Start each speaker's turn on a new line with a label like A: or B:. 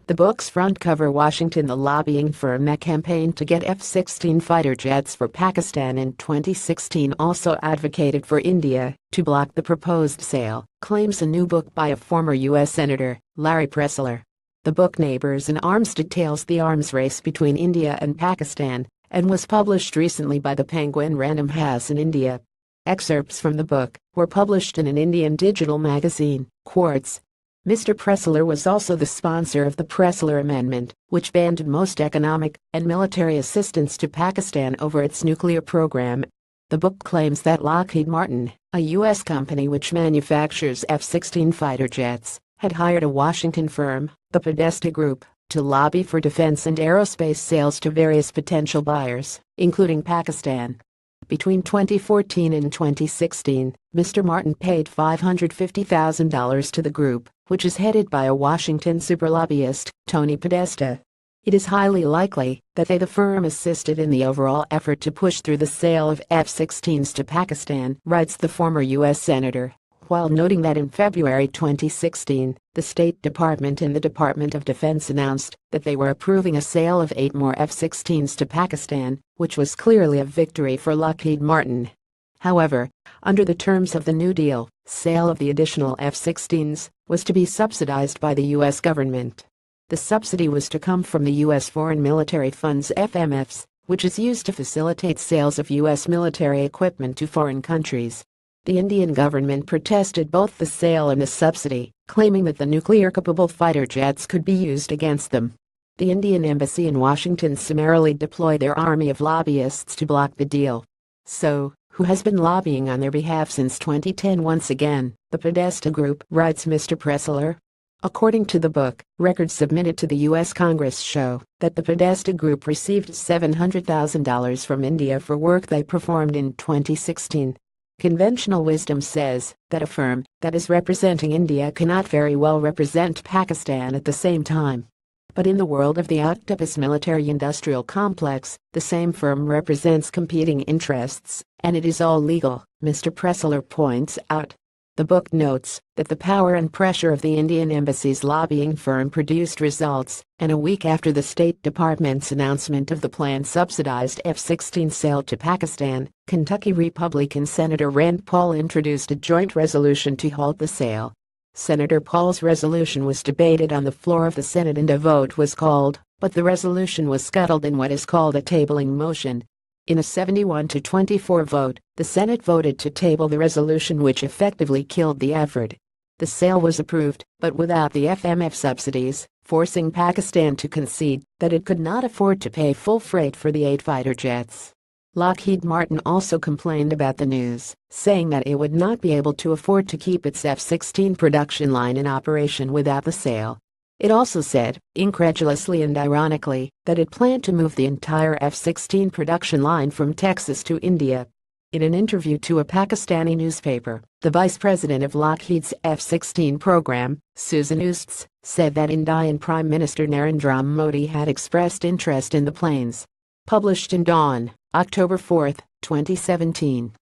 A: The book's front cover Washington, the lobbying firm that campaigned to get F-16 fighter jets for Pakistan in 2016, also advocated for India to block the proposed sale, claims a new book by a former U.S. Senator, Larry Pressler. The book Neighbors in Arms details the arms race between India and Pakistan and was published recently by the Penguin Random House in India. Excerpts from the book were published in an Indian digital magazine, Quartz. Mr. Pressler was also the sponsor of the Pressler Amendment, which banned most economic and military assistance to Pakistan over its nuclear program. The book claims that Lockheed Martin, a U.S. company which manufactures F-16 fighter jets, had hired a Washington firm, the Podesta Group, to lobby for defense and aerospace sales to various potential buyers, including Pakistan. Between 2014 and 2016, Mr. Martin paid $550,000 to the group, which is headed by a Washington superlobbyist, Tony Podesta. It is highly likely that the firm assisted in the overall effort to push through the sale of F-16s to Pakistan, writes the former U.S. Senator, while noting that in February 2016, the State Department and the Department of Defense announced that they were approving a sale of 8 more F-16s to Pakistan, which was clearly a victory for Lockheed Martin. However, under the terms of the New Deal, sale of the additional F-16s was to be subsidized by the U.S. government. The subsidy was to come from the U.S. Foreign Military Funds (FMFs), which is used to facilitate sales of U.S. military equipment to foreign countries. The Indian government protested both the sale and the subsidy, claiming that the nuclear-capable fighter jets could be used against them. The Indian embassy in Washington summarily deployed their army of lobbyists to block the deal. So, who has been lobbying on their behalf since 2010? Once again, the Podesta Group, writes Mr. Pressler. According to the book, records submitted to the U.S. Congress show that the Podesta Group received $700,000 from India for work they performed in 2016. Conventional wisdom says that a firm that is representing India cannot very well represent Pakistan at the same time. But in the world of the octopus military-industrial complex, the same firm represents competing interests, and it is all legal, Mr. Pressler points out. The book notes that the power and pressure of the Indian embassy's lobbying firm produced results, and a week after the State Department's announcement of the planned subsidized F-16 sale to Pakistan, Kentucky Republican Senator Rand Paul introduced a joint resolution to halt the sale. Senator Paul's resolution was debated on the floor of the Senate and a vote was called, but the resolution was scuttled in what is called a tabling motion. In a 71-24 vote, the Senate voted to table the resolution, which effectively killed the effort. The sale was approved, but without the FMF subsidies, forcing Pakistan to concede that it could not afford to pay full freight for the 8 fighter jets. Lockheed Martin also complained about the news, saying that it would not be able to afford to keep its F-16 production line in operation without the sale. It also said, incredulously and ironically, that it planned to move the entire F-16 production line from Texas to India. In an interview to a Pakistani newspaper, the vice president of Lockheed's F-16 program, Susan Eustis, said that Indian Prime Minister Narendra Modi had expressed interest in the planes. Published in Dawn, October 4, 2017.